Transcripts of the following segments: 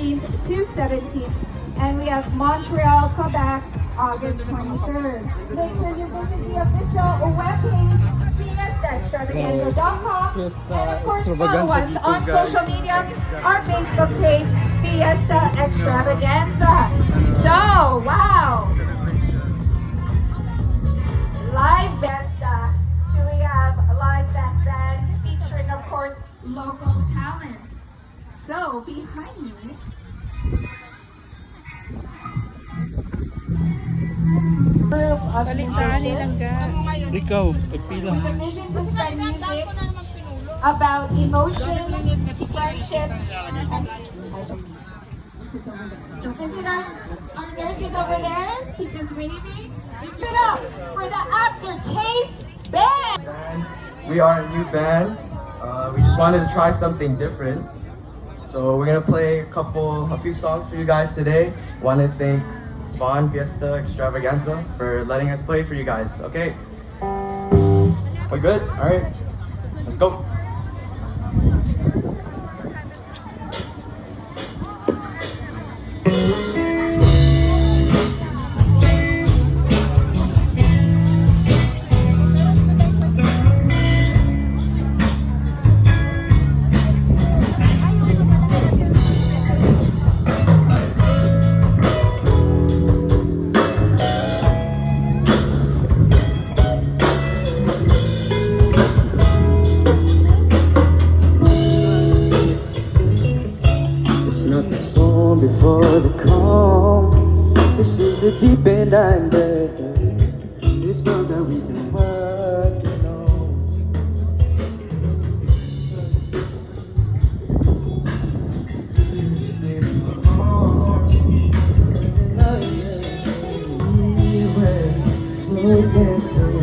16th to 17th. And we have Montreal, Quebec, August 23rd. Make sure you visit the official webpage, fiestaextravaganza.com. And of course, follow us on social media, our Facebook page, Fiesta Extravaganza. So, wow! Live Fiesta. So we have live bands featuring, of course, local talent. So, behind me, group of musicians Ikaw, pagpila. with a mission to spread music about emotion, friendship, and so visit our nurses over there. Keep this waving. Give it up for the Aftertaste Band. We are a new band. We just wanted to try something different. So we're gonna play a few songs for you guys today. Want to thank Von Fiesta Extravaganza for letting us play for you guys. Okay, we're good. All right, let's go. Before the calm, this is the deep end I'm there. This love that we've been working on. Slow dancing.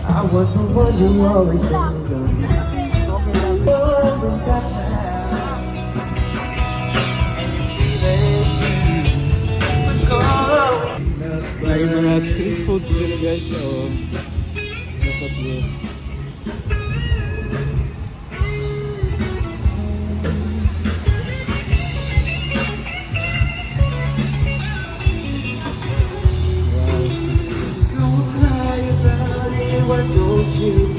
I was the one you always think of. May mga street foods din guys. So, nasa place. Why don't you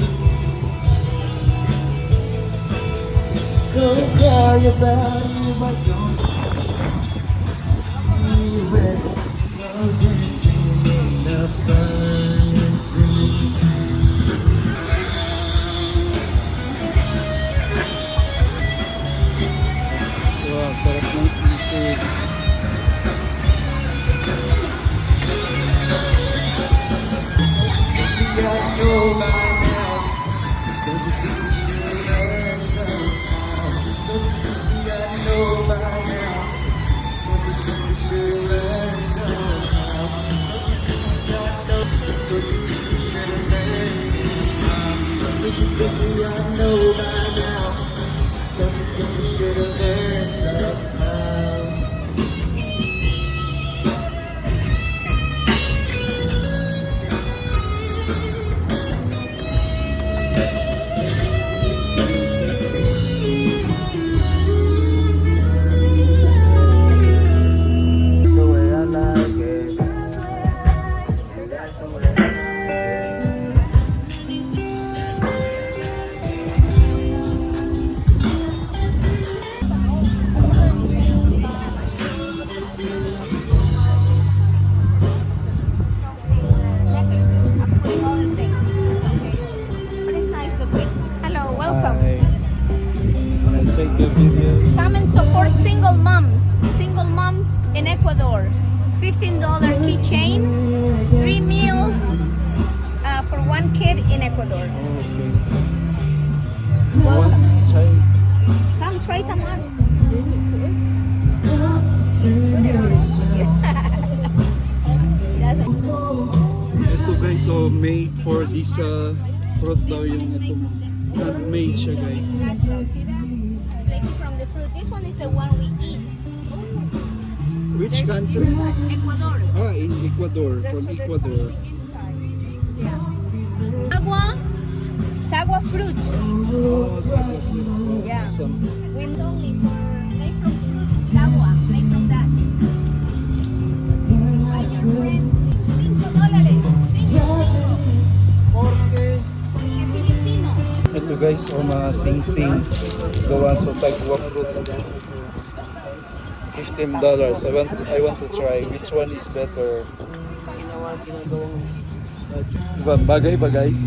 go cry about it? Why don't you when so dancing in the burning room? Wow, sarap ng sisig. I know by now. Don't you think we should learn somehow? Don't you think I know by now? Don't you think we should learn somehow? Don't you think I know? Don't you think we should learn somehow? Don't you think I know by now? Don't you think we should learn somehow? Come and support single moms in Ecuador. $15 keychain, 3 meals for one kid in Ecuador. Welcome. Come try some more. Ito guys, so made for this fruit daw yung ito. Handmade siya guys. Like from the fruit. This one is the one we eat. Which country? Ecuador. Ah, in Ecuador. From Ecuador. Yeah. Sagua fruit. Oh, chocolate. Yeah. Awesome. We only made from fruit. Sagua. Made from that. Are your friends? $5. Si Filipino. Ito guys, mga sing-sing. Gawa sa tagwa fruit. $15. I want to try. Which one is better? Diba, bagay ba guys?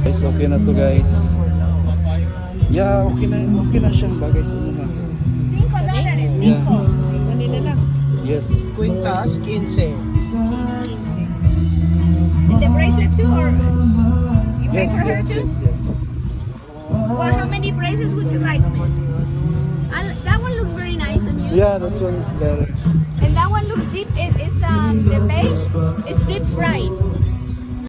Guys, okay na to guys. Yeah, okay na siyang bagay sa mga. $5. Yeah. Kanina lang. Yes. Quintas, 15. And the bracelet too, or you pay Yes, for her yes, too? yes, yes. Well, how many bracelets would you like, miss? That one looks very nice on you. Yeah, that one is better. And that one looks deep. It's the beige. It's deep fried.